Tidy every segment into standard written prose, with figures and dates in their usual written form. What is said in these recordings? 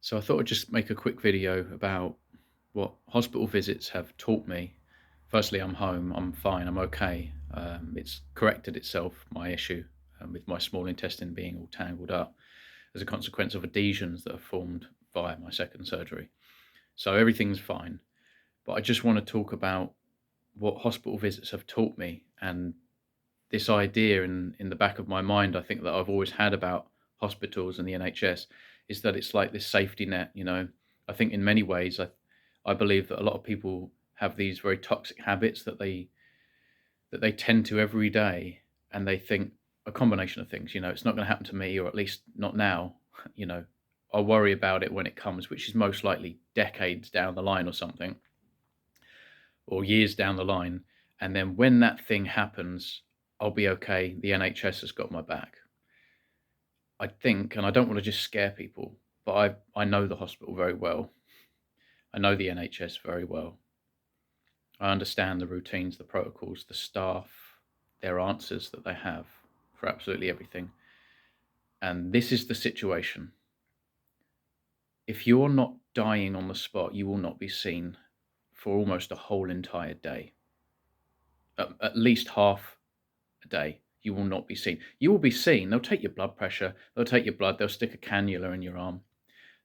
So I thought I'd just make a quick video about what hospital visits have taught me. Firstly, I'm home, I'm fine, I'm okay. It's corrected itself, my issue, with my small intestine being all tangled up as a consequence of adhesions that have formed via my second surgery. So everything's fine. But I just want to talk about what hospital visits have taught me, and this idea in the back of my mind, I think, that I've always had about hospitals and the NHS is that it's like this safety net. I think in many ways, I believe that a lot of people have these very toxic habits that they tend to every day, and they think a combination of things. It's not going to happen to me, or at least not now. You know, I'll worry about it when it comes, which is most likely decades down the line or something, or years down the line. And then when that thing happens, I'll be okay. The NHS has got my back. I think, and I don't want to just scare people, but I know the hospital very well. I know the NHS very well. I understand the routines, the protocols, the staff, their answers that they have for absolutely everything. And this is the situation. If you're not dying on the spot, you will not be seen for almost a whole entire day. At least half a day, you will not be seen. You will be seen. They'll take your blood pressure, they'll take your blood, they'll stick a cannula in your arm.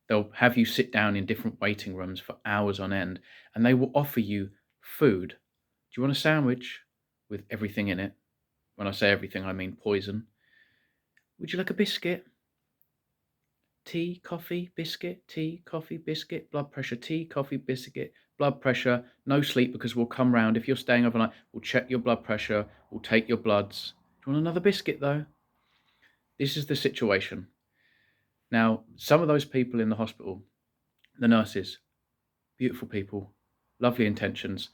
They'll have you sit down in different waiting rooms for hours on end, and they will offer you food. Do you want a sandwich with everything in it? When I say everything, I mean poison. Would you like a biscuit? Tea, coffee, biscuit, tea, coffee, biscuit, blood pressure, tea, coffee, biscuit, blood pressure, no sleep because we'll come round. If you're staying overnight, we'll check your blood pressure, we'll take your bloods. Do you want another biscuit though? This is the situation. Now, some of those people in the hospital, the nurses, beautiful people, lovely intentions.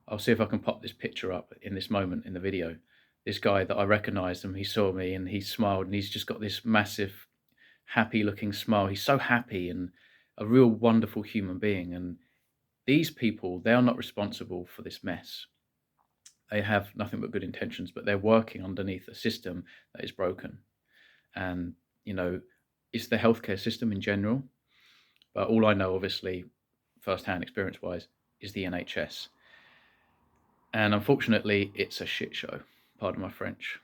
I'll see if I can pop this picture up in this moment in the video. This guy that I recognized him, he saw me and he smiled, and he's just got this massive, happy looking smile. He's so happy and a real wonderful human being. And these people, they are not responsible for this mess. They have nothing but good intentions, but they're working underneath a system that is broken. And, it's the healthcare system in general. But all I know, obviously, first-hand experience-wise, is the NHS. And unfortunately, it's a shit show. Pardon my French.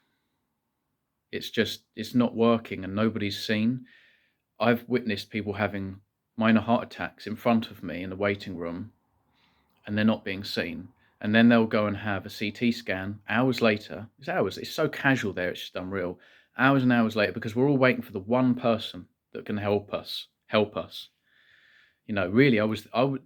It's not working, and nobody's seen. I've witnessed people having minor heart attacks in front of me in the waiting room, and they're not being seen. And then they'll go and have a CT scan hours later. It's hours. It's so casual there. It's just unreal. Hours and hours later, because we're all waiting for the one person that can help us. Help us. Really,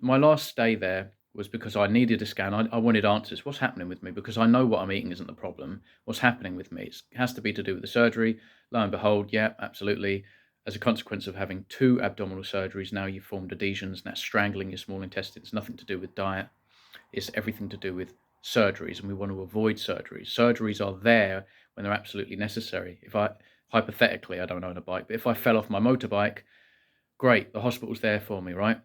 my last stay there was because I needed a scan. I wanted answers. What's happening with me? Because I know what I'm eating isn't the problem. What's happening with me? It has to be to do with the surgery. Lo and behold, yeah, absolutely. As a consequence of having 2 abdominal surgeries, now you've formed adhesions, and that's strangling your small intestine. It's nothing to do with diet. It's everything to do with surgeries, and we want to avoid surgeries. Surgeries are there when they're absolutely necessary. Hypothetically, I don't own a bike, but if I fell off my motorbike, great, the hospital's there for me, right?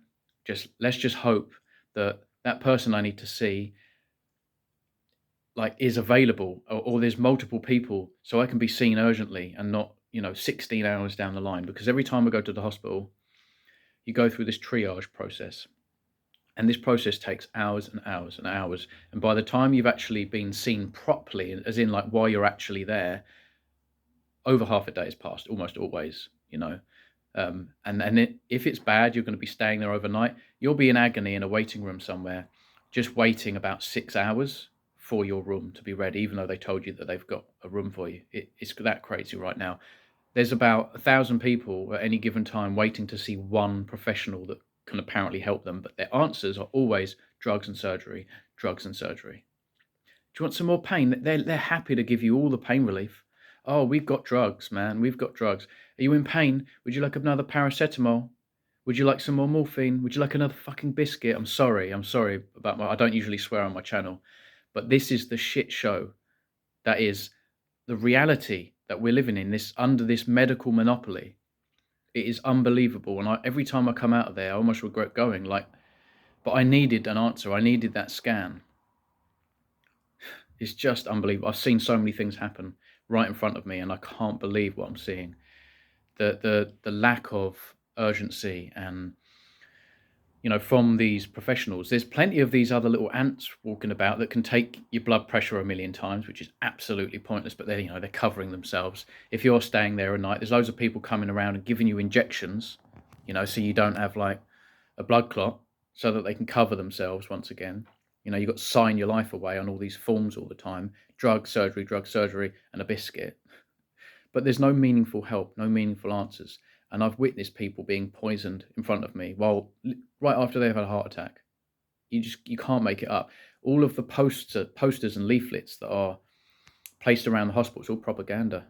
Let's just hope that that person I need to see is available, or there's multiple people, so I can be seen urgently and not 16 hours down the line. Because every time I go to the hospital, you go through this triage process, and this process takes hours and hours and hours, and by the time you've actually been seen properly, as in while you're actually there, over half a day has passed, almost always. If it's bad, you're going to be staying there overnight. You'll be in agony in a waiting room somewhere, just waiting about 6 hours for your room to be ready, even though they told you that they've got a room for you. It's that crazy right now. There's about 1,000 people at any given time waiting to see one professional that can apparently help them, but their answers are always drugs and surgery, drugs and surgery. Do you want some more pain? They're happy to give you all the pain relief. Oh, we've got drugs, man. We've got drugs. Are you in pain? Would you like another paracetamol? Would you like some more morphine? Would you like another fucking biscuit? I'm sorry about I don't usually swear on my channel, but this is the shit show. That is the reality that we're living in, under this medical monopoly. It is unbelievable. And every time I come out of there, I almost regret going. But I needed an answer. I needed that scan. It's just unbelievable. I've seen so many things happen right in front of me, and I can't believe what I'm seeing. The lack of urgency and, from these professionals. There's plenty of these other little ants walking about that can take your blood pressure a million times, which is absolutely pointless, but they're covering themselves. If you're staying there at night, there's loads of people coming around and giving you injections, so you don't have like a blood clot, so that they can cover themselves once again. You've got to sign your life away on all these forms all the time. Drug surgery, and a biscuit. But there's no meaningful help, no meaningful answers. And I've witnessed people being poisoned in front of me right after they've had a heart attack. You can't make it up. All of the posters and leaflets that are placed around the hospital, it's all propaganda.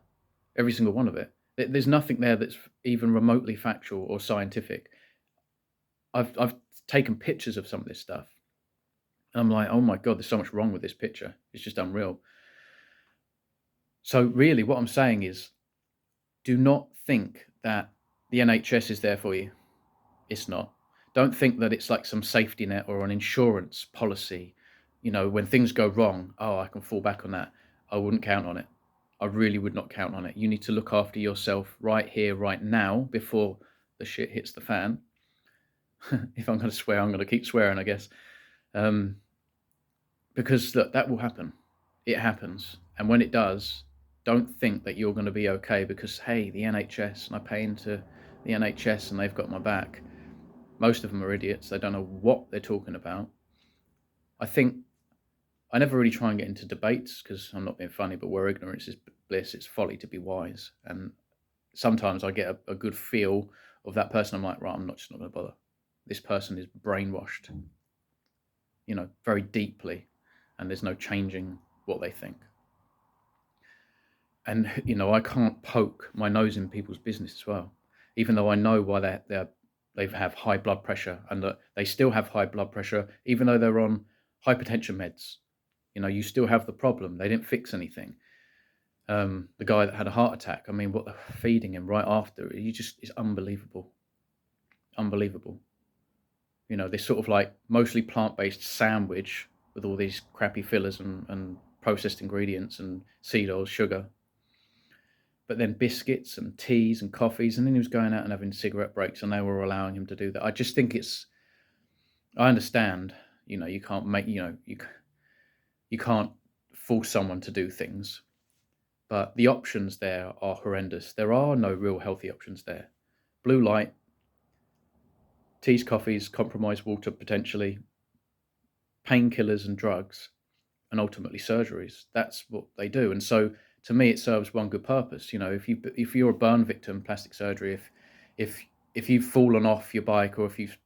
Every single one of it. There's nothing there that's even remotely factual or scientific. I've taken pictures of some of this stuff, and I'm like, oh my God, there's so much wrong with this picture. It's just unreal. So really what I'm saying is, do not think that the NHS is there for you. It's not. Don't think that it's like some safety net or an insurance policy. When things go wrong, oh, I can fall back on that. I wouldn't count on it. I really would not count on it. You need to look after yourself right here, right now, before the shit hits the fan. If I'm going to swear, I'm going to keep swearing, I guess. Because look, that will happen. It happens. And when it does, don't think that you're going to be okay because, hey, the NHS, and I pay into the NHS and they've got my back. Most of them are idiots. They don't know what they're talking about. I think I never really try and get into debates because I'm not being funny, but where ignorance is bliss, it's folly to be wise. And sometimes I get a good feel of that person. I'm like, right, I'm just not going to bother. This person is brainwashed, very deeply, and there's no changing what they think. And, I can't poke my nose in people's business as well, even though I know why they have high blood pressure, and that they still have high blood pressure, even though they're on hypertension meds. You still have the problem. They didn't fix anything. The guy that had a heart attack, I mean, what they're feeding him right after, it's unbelievable. Unbelievable. This sort of like mostly plant-based sandwich with all these crappy fillers and processed ingredients and seed oils, sugar. But then biscuits and teas and coffees, and then he was going out and having cigarette breaks, and they were allowing him to do that. I just think I understand, you can't make, you can't force someone to do things, but the options there are horrendous. There are no real healthy options there. Blue light, teas, coffees, compromised water potentially, painkillers and drugs, and ultimately surgeries. That's what they do. And so to me, it serves one good purpose. If you're a burn victim, plastic surgery, if you've fallen off your bike, or if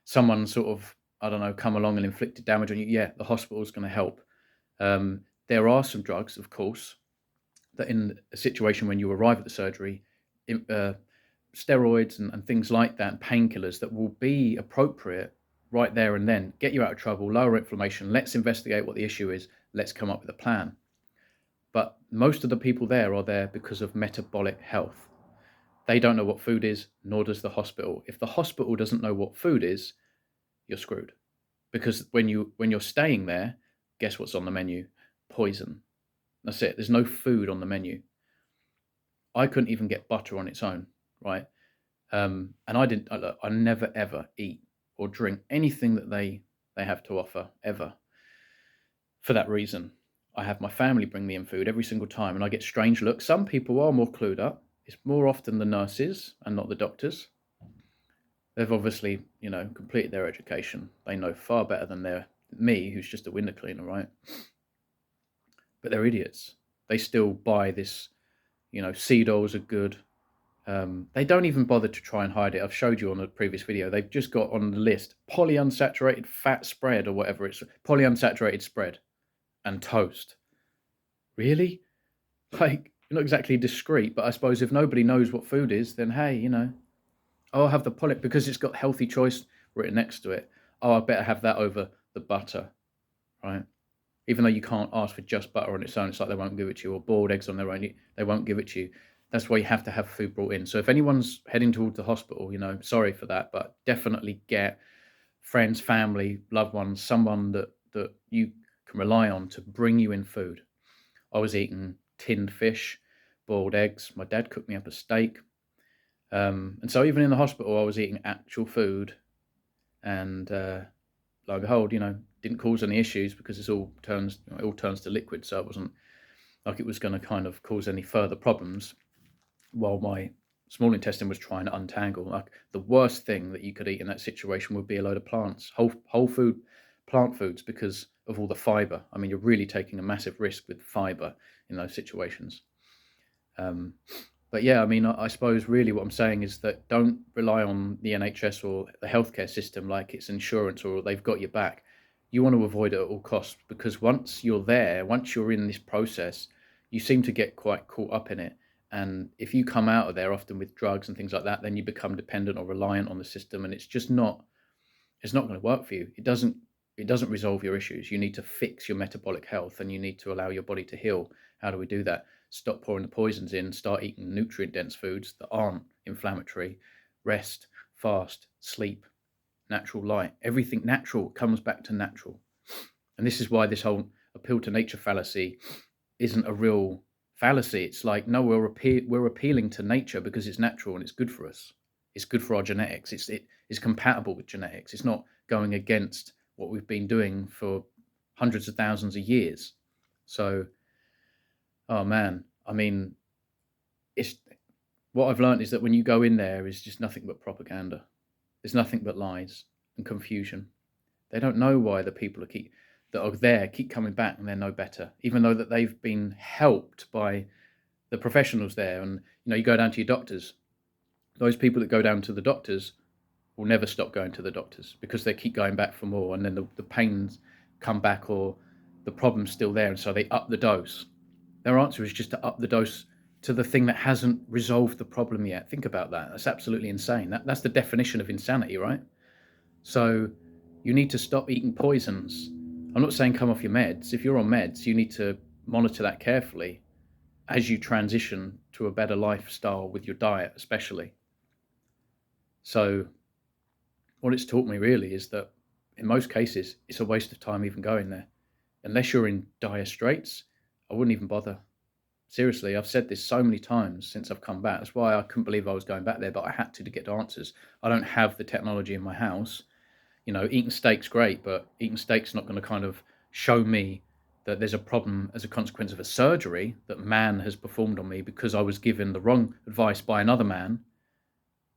someone sort of, I don't know, come along and inflicted damage on you, yeah, the hospital is going to help. There are some drugs, of course, that in a situation when you arrive at the surgery, steroids and things like that, and painkillers that will be appropriate right there and then, get you out of trouble, lower inflammation. Let's investigate what the issue is. Let's come up with a plan. But most of the people there are there because of metabolic health. They don't know what food is, nor does the hospital. If the hospital doesn't know what food is, you're screwed. Because when you're staying there, guess what's on the menu? Poison. That's it. There's no food on the menu. I couldn't even get butter on its own, right? And I never ever eat or drink anything that they have to offer, ever. For that reason, I have my family bring me in food every single time, and I get strange looks. Some people are more clued up. It's more often the nurses and not the doctors. They've obviously, completed their education. They know far better than me, who's just a window cleaner, right? But they're idiots. They still buy this, seed oils are good. They don't even bother to try and hide it. I've showed you on a previous video. They've just got on the list polyunsaturated fat spread, or whatever it's polyunsaturated spread, and toast. Really? Like, you're not exactly discreet, but I suppose if nobody knows what food is, then hey, I'll have the poly because it's got healthy choice written next to it. Oh, I better have that over the butter, right? Even though you can't ask for just butter on its own, it's like they won't give it to you, or boiled eggs on their own, they won't give it to you. That's why you have to have food brought in. So if anyone's heading towards the hospital, sorry for that, but definitely get friends, family, loved ones, someone that you can rely on to bring you in food. I was eating tinned fish, boiled eggs. My dad cooked me up a steak. And so even in the hospital, I was eating actual food, and lo and behold, didn't cause any issues because it all turns to liquid. So it wasn't like it was going to kind of cause any further problems while my small intestine was trying to untangle. Like the worst thing that you could eat in that situation would be a load of plants, whole food, plant foods, because of all the fiber. I mean, you're really taking a massive risk with fiber in those situations. Um, but yeah, I mean, I suppose really what I'm saying is that don't rely on the NHS or the healthcare system like it's insurance or they've got your back. You want to avoid it at all costs, because once you're there, once you're in this process, you seem to get quite caught up in it. And if you come out of there often with drugs and things like that, then you become dependent or reliant on the system, and it's not going to work for you. It doesn't resolve your issues. You need to fix your metabolic health, and you need to allow your body to heal. How do we do that? Stop pouring the poisons in, start eating nutrient dense foods that aren't inflammatory. Rest, fast, sleep, natural light. Everything natural comes back to natural. And this is why this whole appeal to nature fallacy isn't a real fallacy. It's like, no, we're appealing to nature because it's natural and it's good for us. It's good for our genetics. It is compatible with genetics. It's not going against what we've been doing for hundreds of thousands of years. So, oh man, I mean, it's what I've learned is that when you go in there is just nothing but propaganda. There's nothing but lies and confusion. They don't know why the people that are there keep coming back, and they're no better, even though that they've been helped by the professionals there. And you go down to your doctors. Those people that go down to the doctors will never stop going to the doctors because they keep going back for more, and then the pains come back or the problem's still there, and so they up the dose. Their answer is just to up the dose to the thing that hasn't resolved the problem yet. Think about that. That's absolutely insane. That's the definition of insanity, right? So you need to stop eating poisons. I'm not saying come off your meds. If you're on meds, you need to monitor that carefully as you transition to a better lifestyle with your diet, especially. So what it's taught me really is that in most cases, it's a waste of time even going there. Unless you're in dire straits, I wouldn't even bother. Seriously, I've said this so many times since I've come back. That's why I couldn't believe I was going back there, but I had to get answers. I don't have the technology in my house. Eating steak's great, but eating steak's not going to kind of show me that there's a problem as a consequence of a surgery that man has performed on me because I was given the wrong advice by another man.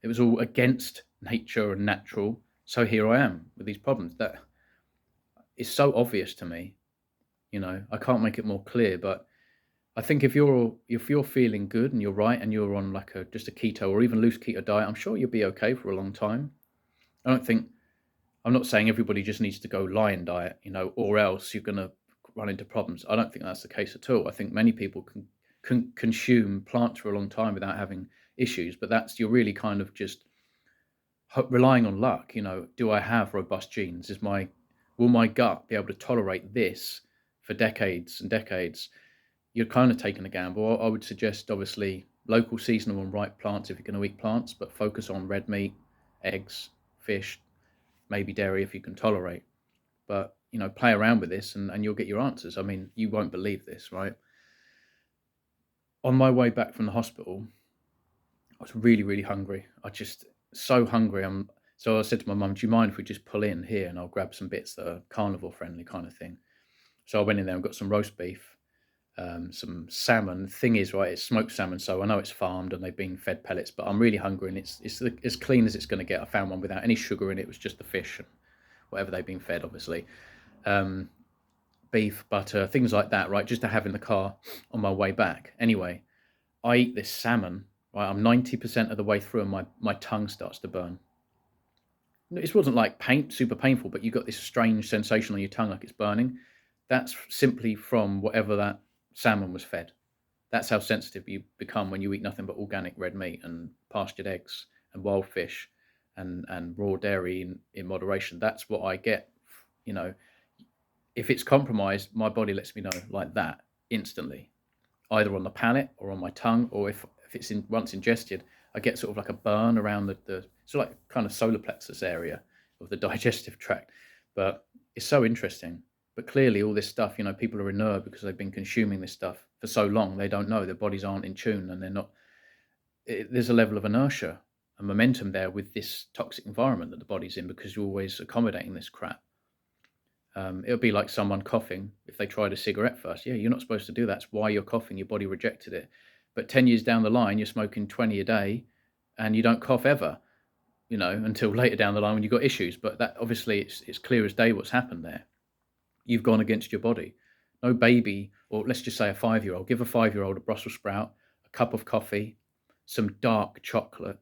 It was all against nature and natural. So here I am with these problems. That is so obvious to me. I can't make it more clear, but I think if you're feeling good and you're right and you're on like just a keto or even loose keto diet, I'm sure you'll be okay for a long time. I don't think I'm not saying everybody just needs to go lion diet, or else you're going to run into problems. I don't think that's the case at all. I think many people can consume plants for a long time without having issues, but you're really kind of just relying on luck. Do I have robust genes? Will my gut be able to tolerate this for decades and decades? You're kind of taking a gamble. I would suggest, obviously, local, seasonal, and ripe plants if you're going to eat plants, but focus on red meat, eggs, fish, maybe dairy if you can tolerate. But play around with this, and you'll get your answers. I mean, you won't believe this, right? On my way back from the hospital, I was really, really hungry. I just so hungry. So I said to my mum, "Do you mind if we just pull in here and I'll grab some bits that are carnivore friendly kind of thing?" So I went in there and got some roast beef, some salmon. The thing is, right, it's smoked salmon, so I know it's farmed and they've been fed pellets. But I'm really hungry, and it's as clean as it's going to get. I found one without any sugar in it. It was just the fish and whatever they've been fed, obviously. Beef, butter, things like that, right? Just to have in the car on my way back. Anyway, I eat this salmon, right? I'm 90% of the way through, and my tongue starts to burn. It wasn't like super painful, but you got this strange sensation on your tongue like it's burning. That's simply from whatever that salmon was fed. That's how sensitive you become when you eat nothing but organic red meat and pastured eggs and wild fish and raw dairy in moderation. That's what I get. You know, if it's compromised, my body lets me know like that instantly, either on the palate or on my tongue, or if it's once ingested, I get sort of like a burn around the sort of like kind of solar plexus area of the digestive tract. But it's so interesting. But clearly, all this stuff, people are inert because they've been consuming this stuff for so long. They don't know, their bodies aren't in tune, and they're not. there's a level of inertia and momentum there with this toxic environment that the body's in, because you're always accommodating this crap. It'll be like someone coughing if they tried a cigarette first. Yeah, you're not supposed to do that. That's why you're coughing. Your body rejected it. But 10 years down the line, you're smoking 20 a day and you don't cough ever, until later down the line when you've got issues. But that, obviously, it's clear as day what's happened there. You've gone against your body. No baby, or let's just say a 5-year-old, give a 5-year-old a Brussels sprout, a cup of coffee, some dark chocolate.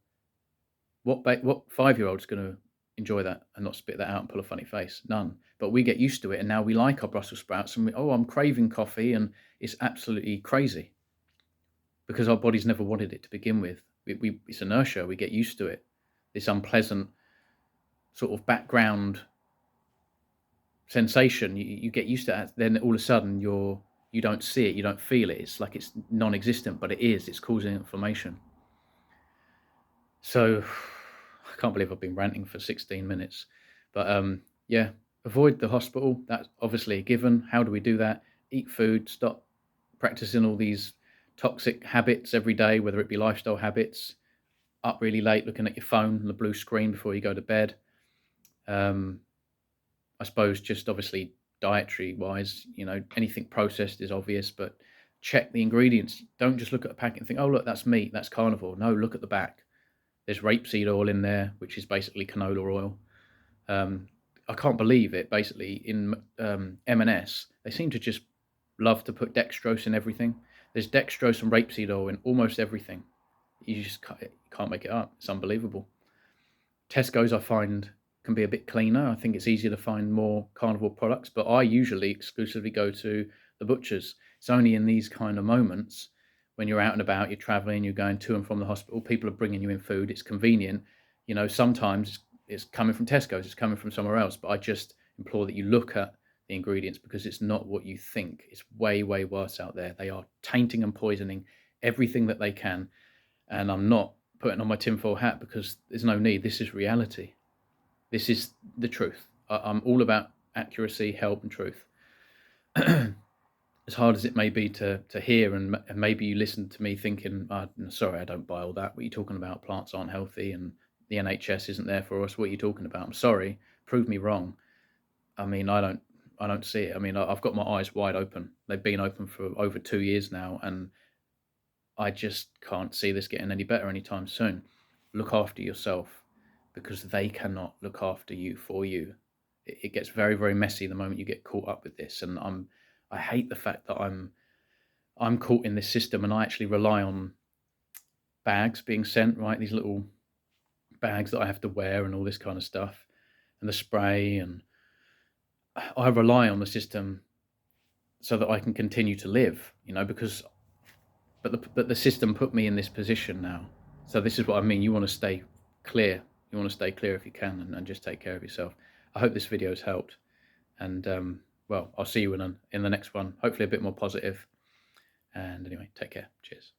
What 5-year-old's going to enjoy that and not spit that out and pull a funny face? None. But we get used to it, and now we like our Brussels sprouts, and I'm craving coffee, and it's absolutely crazy because our bodies never wanted it to begin with. It's inertia. We get used to it. This unpleasant sort of background sensation. You get used to it. Then all of a sudden you don't see it. You don't feel it. It's like it's non-existent, but it is. It's causing inflammation. So I can't believe I've been ranting for 16 minutes. But yeah, avoid the hospital. That's obviously a given. How do we do that? Eat food. Stop practicing all these toxic habits every day, whether it be lifestyle habits, up really late looking at your phone and the blue screen before you go to bed. I suppose just obviously dietary wise, anything processed is obvious, but check the ingredients. Don't just look at a packet and think, oh, look, that's meat, that's carnivore. No, look at the back. There's rapeseed oil in there, which is basically canola oil. I can't believe it. Basically, in M&S, they seem to just love to put dextrose in everything. There's dextrose and rapeseed oil in almost everything. You just can't make it up. It's unbelievable. Tesco's, I find, can be a bit cleaner. I think it's easier to find more carnivore products, but I usually exclusively go to the butchers. It's only in these kind of moments when you're out and about, you're traveling, you're going to and from the hospital, people are bringing you in food. It's convenient. Sometimes it's coming from Tesco's, it's coming from somewhere else, but I just implore that you look at the ingredients, because it's not what you think. It's way, way worse out there. They are tainting and poisoning everything that they can. And I'm not putting on my tinfoil hat, because there's no need. This is reality. This is the truth. I'm all about accuracy, help, and truth. As hard as it may be to hear, and maybe you listen to me thinking, sorry, I don't buy all that. What are you talking about? Plants aren't healthy and the NHS isn't there for us. What are you talking about? I'm sorry. Prove me wrong. I mean, I don't see it. I mean, I've got my eyes wide open. They've been open for over 2 years now, and I just can't see this getting any better anytime soon. Look after yourself, because they cannot look after you for you. It gets very, very messy the moment you get caught up with this, and I hate the fact that I'm caught in this system, and I actually rely on bags being sent, right? These little bags that I have to wear and all this kind of stuff, and the spray, and I rely on the system so that I can continue to live, because but the system put me in this position now. So this is what I mean. You want to stay clear. You want to stay clear if you can, and just take care of yourself. I hope this video has helped, and well, I'll see you in the next one. Hopefully a bit more positive. And anyway, take care. Cheers.